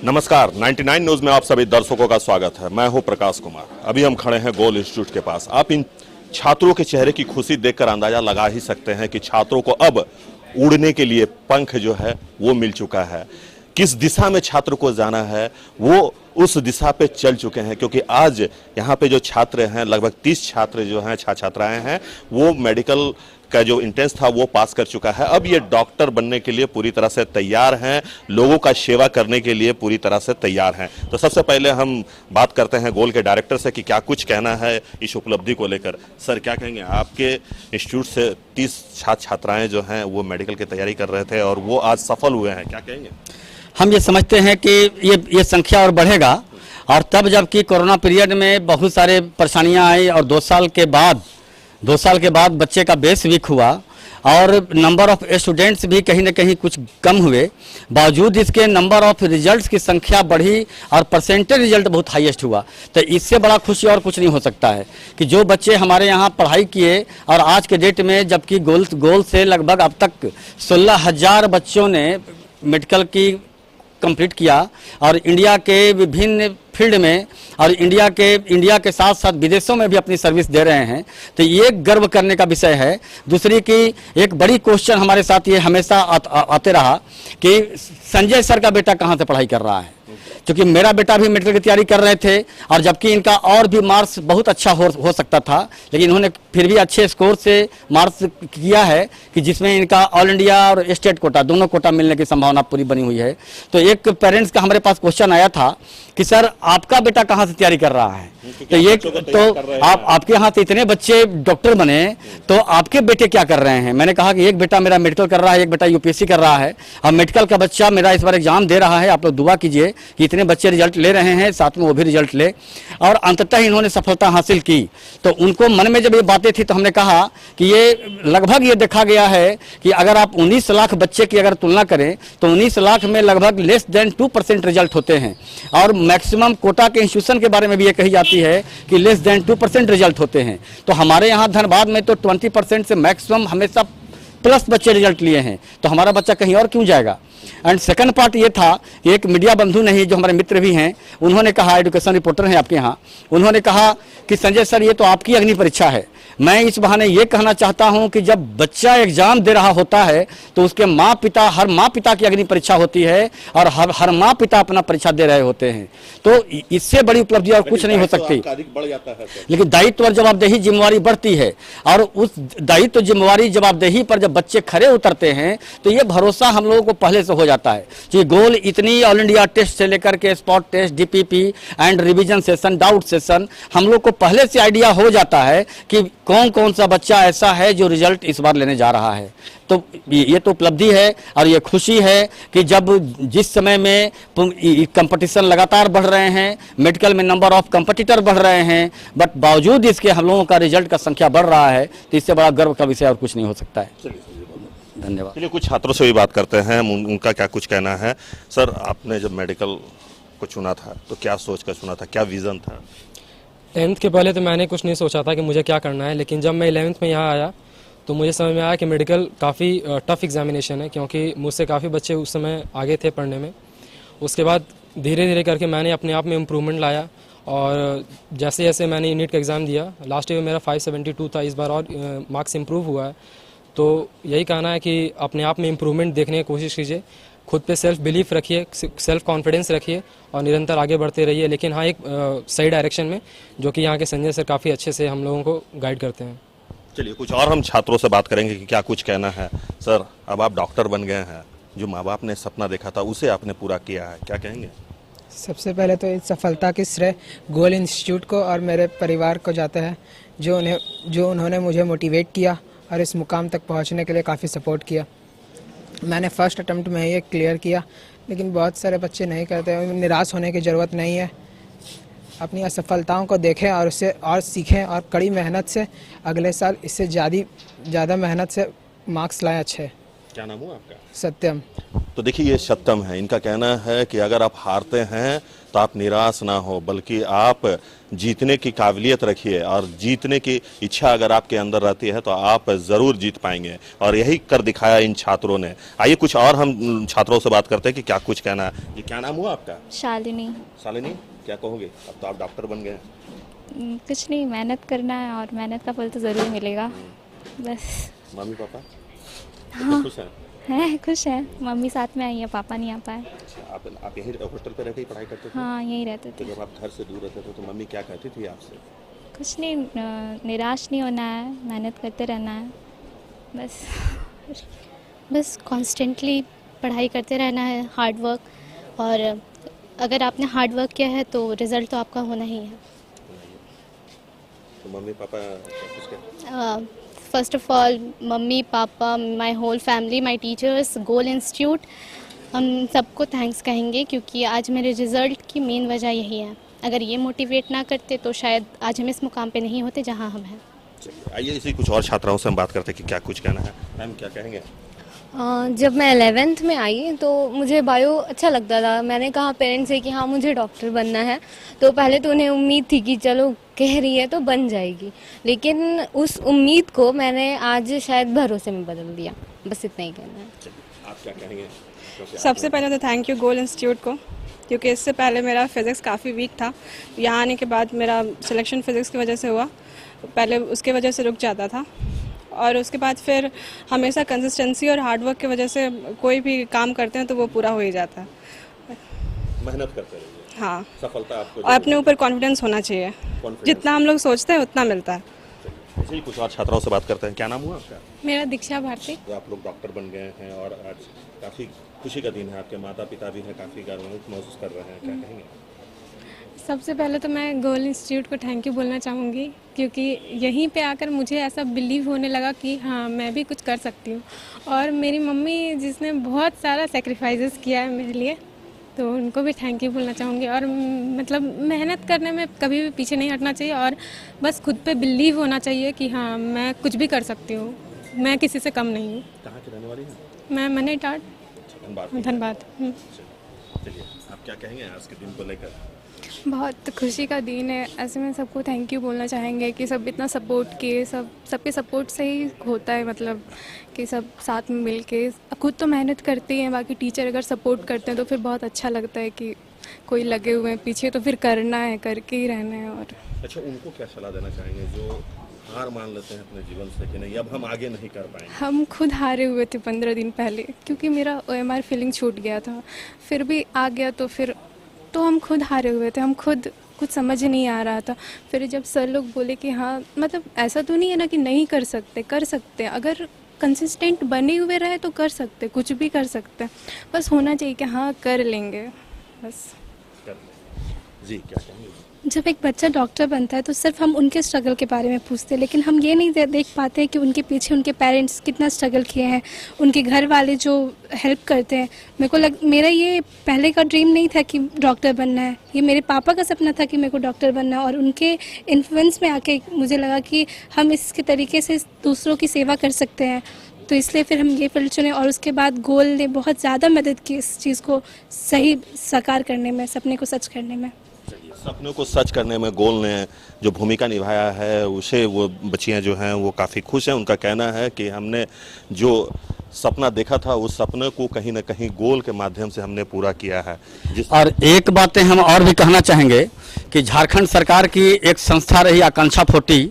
नमस्कार, 99 न्यूज में आप सभी दर्शकों का स्वागत है। मैं हूं प्रकाश कुमार। अभी हम खड़े हैं गोल इंस्टीट्यूट के पास। आप इन छात्रों के चेहरे की खुशी देखकर अंदाजा लगा ही सकते हैं कि छात्रों को अब उड़ने के लिए पंख जो है वो मिल चुका है। किस दिशा में छात्र को जाना है वो उस दिशा पे चल चुके हैं, क्योंकि आज यहाँ पे जो छात्र हैं, लगभग 30 छात्र जो हैं, छात्राएं हैं, वो मेडिकल का जो इंट्रेंस था वो पास कर चुका है। अब ये डॉक्टर बनने के लिए पूरी तरह से तैयार हैं, लोगों का सेवा करने के लिए पूरी तरह से तैयार हैं। तो सबसे पहले हम बात करते हैं गोल के डायरेक्टर से कि क्या कुछ कहना है इस उपलब्धि को लेकर। सर, क्या कहेंगे? आपके इंस्टीट्यूट से 30 छात्राएं जो हैं वो मेडिकल की तैयारी कर रहे थे और वो आज सफल हुए हैं, क्या कहेंगे? हम ये समझते हैं कि ये संख्या और बढ़ेगा, और तब जबकि कोरोना पीरियड में बहुत सारे परेशानियां आई और 2 साल के बाद बच्चे का बेस वीक हुआ और नंबर ऑफ स्टूडेंट्स भी कहीं ना कहीं कुछ कम हुए, बावजूद इसके नंबर ऑफ रिजल्ट्स की संख्या बढ़ी और परसेंटेज रिजल्ट बहुत हाईएस्ट हुआ। तो इससे बड़ा खुशी और कुछ नहीं हो सकता है कि जो बच्चे हमारे यहाँ पढ़ाई किए और आज के डेट में जबकि गोल से लगभग अब तक 16,000 बच्चों ने मेडिकल की कंप्लीट किया और इंडिया के विभिन्न फील्ड में और इंडिया के साथ साथ विदेशों में भी अपनी सर्विस दे रहे हैं। तो ये गर्व करने का विषय है। दूसरी की एक बड़ी क्वेश्चन हमारे साथ ये हमेशा आते रहा कि संजय सर का बेटा कहाँ से पढ़ाई कर रहा है, क्योंकि मेरा बेटा भी मेडिकल की तैयारी कर रहे थे और जबकि इनका और भी मार्क्स बहुत अच्छा हो सकता था, लेकिन इन्होंने फिर भी अच्छे स्कोर से मार्क्स किया है कि जिसमें इनका ऑल इंडिया और स्टेट कोटा दोनों कोटा मिलने की संभावना पूरी बनी हुई है। तो एक पेरेंट्स का हमारे पास क्वेश्चन आया था कि सर आपका बेटा कहाँ से तैयारी कर रहा है, तो ये तो आपके यहाँ से इतने बच्चे डॉक्टर बने तो आपके बेटे क्या कर रहे हैं। मैंने कहा कि एक बेटा मेरा मेडिकल कर रहा है, एक बेटा यूपीएससी कर रहा है और मेडिकल का बच्चा मेरा इस बार एग्जाम दे रहा है। आप लोग दुआ कीजिए कि इतने बच्चे रिजल्ट ले रहे हैं, साथ में वो भी रिजल्ट ले और अंततः इन्होंने सफलता हासिल की। तो उनको मन में जब ये बातें थी तो हमने कहा कि ये लगभग ये देखा गया है कि अगर आप 19 लाख बच्चे की अगर तुलना करें तो 19 लाख में लगभग लेस देन 2% रिजल्ट होते हैं और मैक्सिमम कोटा के इंस्टीट्यूशन के बारे में भी ये कही जाती है कि लेस देन 2% रिजल्ट होते हैं। तो हमारे यहाँ धनबाद में तो 20% से मैक्सिमम हमेशा प्लस बच्चे रिजल्ट लिए हैं, तो हमारा बच्चा कहीं और क्यों जाएगा। एंड सेकंड पार्ट ये था कि एक मीडिया बंधु नहीं जो हमारे मित्र भी हैं, उन्होंने कहा, एजुकेशन रिपोर्टर हैं आपके यहाँ, उन्होंने कहा कि संजय सर ये तो आपकी अग्नि परीक्षा है। मैं इस बहाने ये कहना चाहता हूं कि जब बच्चा एग्जाम दे रहा होता है तो उसके माँ पिता, हर माँ पिता की अग्नि परीक्षा होती है और हर माँ पिता अपना परीक्षा दे रहे होते हैं। तो इससे बड़ी उपलब्धि और कुछ नहीं हो सकती। बढ़ जाता है, लेकिन दायित्व और जवाबदेही जिम्मेवारी बढ़ती है और उस दायित्व जिम्मेवारी जवाबदेही पर जब बच्चे खरे उतरते हैं तो ये भरोसा हम लोगों को पहले से हो जाता है कि गोल इतनी ऑल इंडिया टेस्ट से लेकर के spot test, DPP and revision session, doubt session, हम लोग को पहले से आइडिया हो जाता है कि कौन कौन सा बच्चा ऐसा है जो रिजल्ट इस बार लेने जा रहा है। तो ये तो उपलब्धि है और ये खुशी है कि जब जिस समय में कंपटीशन लगातार बढ़ रहे हैं, मेडिकल में नंबर ऑफ कंपटीटर बढ़ रहे हैं, बट बावजूद इसके हम लोगों का रिजल्ट का संख्या बढ़ रहा है, तो इससे बड़ा गर्व का विषय और कुछ नहीं हो सकता है। धन्यवाद। चलिए कुछ छात्रों से भी बात करते हैं, उनका क्या कुछ कहना है। सर, आपने जब मेडिकल को चुना था तो क्या सोच कर चुना था, क्या विजन था? 10th के पहले तो मैंने कुछ नहीं सोचा था कि मुझे क्या करना है, लेकिन जब मैं 11th में यहाँ आया तो मुझे समझ में आया कि मेडिकल काफ़ी टफ एग्जामिनेशन है, क्योंकि मुझसे काफ़ी बच्चे उस समय आगे थे पढ़ने में। उसके बाद धीरे धीरे करके मैंने अपने आप में इम्प्रूवमेंट लाया और जैसे जैसे मैंने नीट का एग्ज़ाम दिया, लास्ट ईयर मेरा 572 था, इस बार और मार्क्स इम्प्रूव हुआ है। तो यही कहना है कि अपने आप में इम्प्रूवमेंट देखने की कोशिश कीजिए, खुद पे सेल्फ बिलीफ रखिए, सेल्फ कॉन्फिडेंस रखिए और निरंतर आगे बढ़ते रहिए, लेकिन हाँ एक सही डायरेक्शन में, जो कि यहाँ के संजय सर काफ़ी अच्छे से हम लोगों को गाइड करते हैं। चलिए कुछ और हम छात्रों से बात करेंगे कि क्या कुछ कहना है। सर, अब आप डॉक्टर बन गए हैं, जो माँ बाप ने सपना देखा था उसे आपने पूरा किया है, क्या कहेंगे? सबसे पहले तो इस सफलता की श्रेय गोल इंस्टीट्यूट को और मेरे परिवार को जाता है, जो उन्होंने मुझे मोटिवेट किया और इस मुकाम तक पहुँचने के लिए काफ़ी सपोर्ट किया। मैंने फर्स्ट अटेम्प्ट में ये क्लियर किया, लेकिन बहुत सारे बच्चे नहीं करते। निराश होने की ज़रूरत नहीं है, अपनी असफलताओं को देखें और उससे और सीखें और कड़ी मेहनत से अगले साल इससे ज़्यादा मेहनत से मार्क्स लाएं अच्छे। क्या नाम हुआ आपका? सत्यम। तो देखिए ये सत्यम है, इनका कहना है कि अगर आप हारते हैं तो आप निराश ना हो, बल्कि आप जीतने की काबिलियत रखिए और जीतने की इच्छा अगर आपके अंदर रहती है तो आप जरूर जीत पाएंगे, और यही कर दिखाया इन छात्रों ने। आइए कुछ और हम छात्रों से बात करते हैं कि क्या कुछ कहना है। ये क्या नाम हुआ आपका? शालिनी। शालिनी, क्या कहोगे? अब तो आप डॉक्टर बन गए। कुछ नहीं, मेहनत करना है और मेहनत का फल तो ज़रूर मिलेगा। बस। मम्मी पापा हाँ, खुश हैं? है, खुश है। मम्मी साथ में आई है, पापा नहीं आ पाए। आप यहीं हॉस्टल पे रह के ही पढ़ाई करते थे? हाँ, यहीं रहते तो थे। जब आप घर से दूर रहते थे तो मम्मी क्या कहती थी आपसे? कुछ नहीं, निराश नहीं होना है, मेहनत करते रहना है, बस। बस कॉन्स्टेंटली पढ़ाई करते रहना है, हार्ड वर्क, और अगर आपने हार्ड वर्क किया है तो रिज़ल्ट तो आपका होना ही है। तो मम्मी पापा क्या कुछ कहते? First of all mummy papa, my whole family, my teachers, Goal institute, हम सबको थैंक्स कहेंगे, क्योंकि आज मेरे रिज़ल्ट की मेन वजह यही है। अगर ये मोटिवेट ना करते तो शायद आज हम इस मुकाम पे नहीं होते जहाँ हम हैं। आइए इसी कुछ और छात्राओं से हम बात करते हैं कि क्या कुछ कहना है। मैम क्या कहेंगे? जब मैं 11th में आई तो मुझे बायो अच्छा लगता था। मैंने कहा पेरेंट्स से कि हाँ मुझे डॉक्टर बनना है, तो पहले तो उन्हें उम्मीद थी कि चलो कह रही है तो बन जाएगी, लेकिन उस उम्मीद को मैंने आज शायद भरोसे में बदल दिया। बस इतना ही कहना है। आप क्या कहेंगे? सबसे पहले तो थैंक यू गोल इंस्टीट्यूट को, क्योंकि इससे पहले मेरा फिज़िक्स काफ़ी वीक था। यहाँ आने के बाद मेरा सिलेक्शन फिज़िक्स की वजह से हुआ, पहले उसके वजह से रुक जाता था, और उसके बाद फिर हमेशा कंसिस्टेंसी और हार्डवर्क की वजह से कोई भी काम करते हैं तो वो पूरा हो ही जाता है। मेहनत करते रहिए। हाँ, सफलता आपको और अपने ऊपर कॉन्फिडेंस होना चाहिए। जितना हम लोग सोचते हैं उतना मिलता है। ऐसे ही कुछ और छात्राओं से बात करते हैं। क्या नाम हुआ आपका? मेरा दीक्षा भारती। तो आप लोग डॉक्टर बन गए हैं और आज काफ़ी खुशी का दिन है, आपके माता पिता भी हैं, काफ़ी गर्वित महसूस कर रहे हैं, क्या कहेंगे? सबसे पहले तो मैं गोल इंस्टीट्यूट को थैंक यू बोलना चाहूँगी, क्योंकि यहीं पे आकर मुझे ऐसा बिलीव होने लगा कि हाँ मैं भी कुछ कर सकती हूँ। और मेरी मम्मी जिसने बहुत सारा सेक्रीफाइसेस किया है मेरे लिए, तो उनको भी थैंक यू बोलना चाहूँगी। और मतलब मेहनत करने में कभी भी पीछे नहीं हटना चाहिए, और बस खुद पे बिलीव होना चाहिए कि हाँ मैं कुछ भी कर सकती हूँ, मैं किसी से कम नहीं हूँ। कहाँ की रहने वाली हैं? मैं मनी टाट, धनबाद। चलिए, आप क्या कहेंगे आज के दिन को लेकर? बहुत खुशी का दिन है। ऐसे में सबको थैंक यू बोलना चाहेंगे कि सब इतना सपोर्ट किए, सबके सपोर्ट से ही होता है, मतलब कि सब साथ में मिल के। खुद तो मेहनत करते हैं, बाकी टीचर अगर सपोर्ट करते हैं तो फिर बहुत अच्छा लगता है कि कोई लगे हुए हैं पीछे, तो फिर करना है, करके ही रहना है। और अच्छा, उनको क्या सलाह देना चाहेंगे जो हार मान लेते हैं अपने जीवन से कि नहीं अब हम आगे नहीं कर पाएंगे? हम खुद हारे हुए थे 15 दिन पहले, क्योंकि मेरा OMR फीलिंग छूट गया था, फिर भी आ गया, तो फिर तो हम खुद हारे हुए थे, हम खुद कुछ समझ नहीं आ रहा था। फिर जब सर लोग बोले कि हाँ मतलब ऐसा तो नहीं है ना कि नहीं कर सकते, कर सकते हैं, अगर कंसिस्टेंट बने हुए रहे तो कर सकते, कुछ भी कर सकते हैं, बस होना चाहिए कि हाँ कर लेंगे, बस। जी क्या कहेंगे? जब एक बच्चा डॉक्टर बनता है तो सिर्फ हम उनके स्ट्रगल के बारे में पूछते हैं, लेकिन हम ये नहीं देख पाते हैं कि उनके पीछे उनके पेरेंट्स कितना स्ट्रगल किए हैं, उनके घर वाले जो हेल्प करते हैं। मेरा ये पहले का ड्रीम नहीं था कि डॉक्टर बनना है, ये मेरे पापा का सपना था कि मेरे को डॉक्टर बनना है, और उनके इन्फ्लुएंस में आके मुझे लगा कि हम इसके तरीके से दूसरों की सेवा कर सकते हैं, तो इसलिए फिर हम ये फील्ड चुने। और उसके बाद गोल ने बहुत ज़्यादा मदद की इस चीज़ को सही साकार करने में, सपने को सच करने में। सपनों को सच करने में गोल ने जो भूमिका निभाया है उसे वो बच्चियां जो हैं वो काफ़ी खुश हैं। उनका कहना है कि हमने जो सपना देखा था उस सपने को कहीं ना कहीं गोल के माध्यम से हमने पूरा किया है। और एक बातें हम और भी कहना चाहेंगे कि झारखंड सरकार की एक संस्था रही आकांक्षा 40,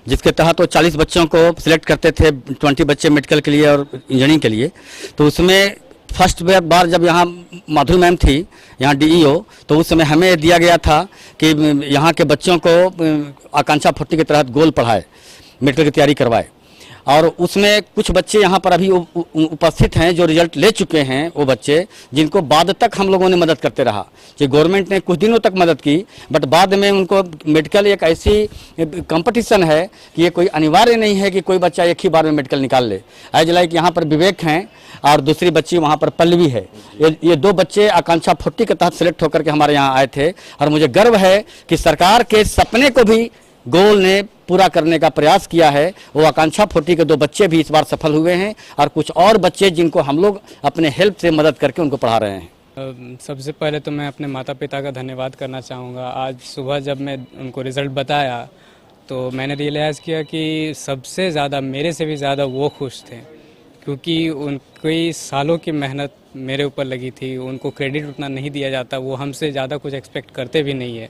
जिसके तहत वो 40 बच्चों को सिलेक्ट करते थे, 20 बच्चे मेडिकल के लिए और इंजीनियरिंग के लिए। तो उसमें फर्स्ट बार जब यहाँ माधुरी मैम थी यहाँ DEO, तो उस समय हमें दिया गया था कि यहाँ के बच्चों को आकांक्षा 40 के तहत गोल पढ़ाए, मेडिकल की तैयारी करवाए। और उसमें कुछ बच्चे यहाँ पर अभी उपस्थित हैं जो रिजल्ट ले चुके हैं, वो बच्चे जिनको बाद तक हम लोगों ने मदद करते रहा। कि गवर्नमेंट ने कुछ दिनों तक मदद की, बट बाद में उनको मेडिकल एक ऐसी कंपटीशन है कि ये कोई अनिवार्य नहीं है कि कोई बच्चा एक ही बार में मेडिकल निकाल ले। एज लाइक यहाँ पर विवेक हैं और दूसरी बच्ची वहाँ पर पल्लवी है। ये 2 बच्चे आकांक्षा 40 के तहत सिलेक्ट होकर के हमारे यहाँ आए थे, और मुझे गर्व है कि सरकार के सपने को भी गोल ने पूरा करने का प्रयास किया है। वो आकांक्षा 40 के 2 बच्चे भी इस बार सफल हुए हैं, और कुछ और बच्चे जिनको हम लोग अपने हेल्प से मदद करके उनको पढ़ा रहे हैं। सबसे पहले तो मैं अपने माता पिता का धन्यवाद करना चाहूँगा। आज सुबह जब मैं उनको रिज़ल्ट बताया तो मैंने रियलाइज़ किया कि सबसे ज़्यादा, मेरे से भी ज़्यादा वो खुश थे, क्योंकि उनकी सालों की मेहनत मेरे ऊपर लगी थी। उनको क्रेडिट उतना नहीं दिया जाता, वो हमसे ज़्यादा कुछ एक्सपेक्ट करते भी नहीं है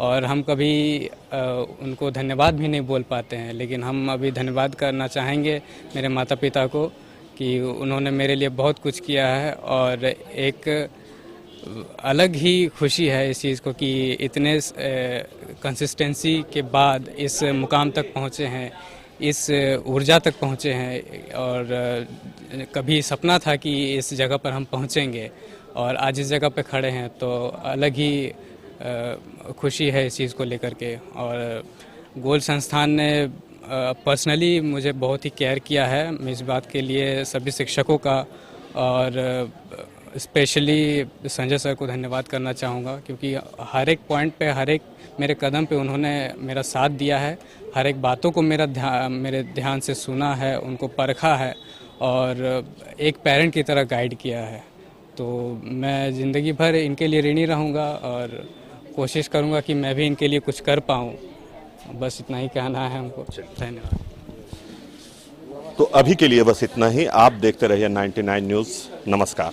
और हम कभी उनको धन्यवाद भी नहीं बोल पाते हैं। लेकिन हम अभी धन्यवाद करना चाहेंगे मेरे माता पिता को कि उन्होंने मेरे लिए बहुत कुछ किया है और एक अलग ही खुशी है इस चीज़ को कि इतने कंसिस्टेंसी के बाद इस मुकाम तक पहुँचे हैं, इस ऊर्जा तक पहुँचे हैं और कभी सपना था कि इस जगह पर हम पहुँचेंगे और आज इस जगह पर खड़े हैं, तो अलग ही खुशी है इस चीज़ को लेकर के। और गोल संस्थान ने पर्सनली मुझे बहुत ही केयर किया है। मैं इस बात के लिए सभी शिक्षकों का और स्पेशली संजय सर को धन्यवाद करना चाहूँगा, क्योंकि हर एक पॉइंट पे, हर एक मेरे कदम पे उन्होंने मेरा साथ दिया है, हर एक बातों को मेरे ध्यान से सुना है, उनको परखा है और एक पेरेंट की तरह गाइड किया है। तो मैं ज़िंदगी भर इनके लिए ऋणी रहूँगा और कोशिश करूँगा कि मैं भी इनके लिए कुछ कर पाऊँ। बस इतना ही कहना है हमको। धन्यवाद। तो अभी के लिए बस इतना ही। आप देखते रहिए 99 न्यूज़। नमस्कार।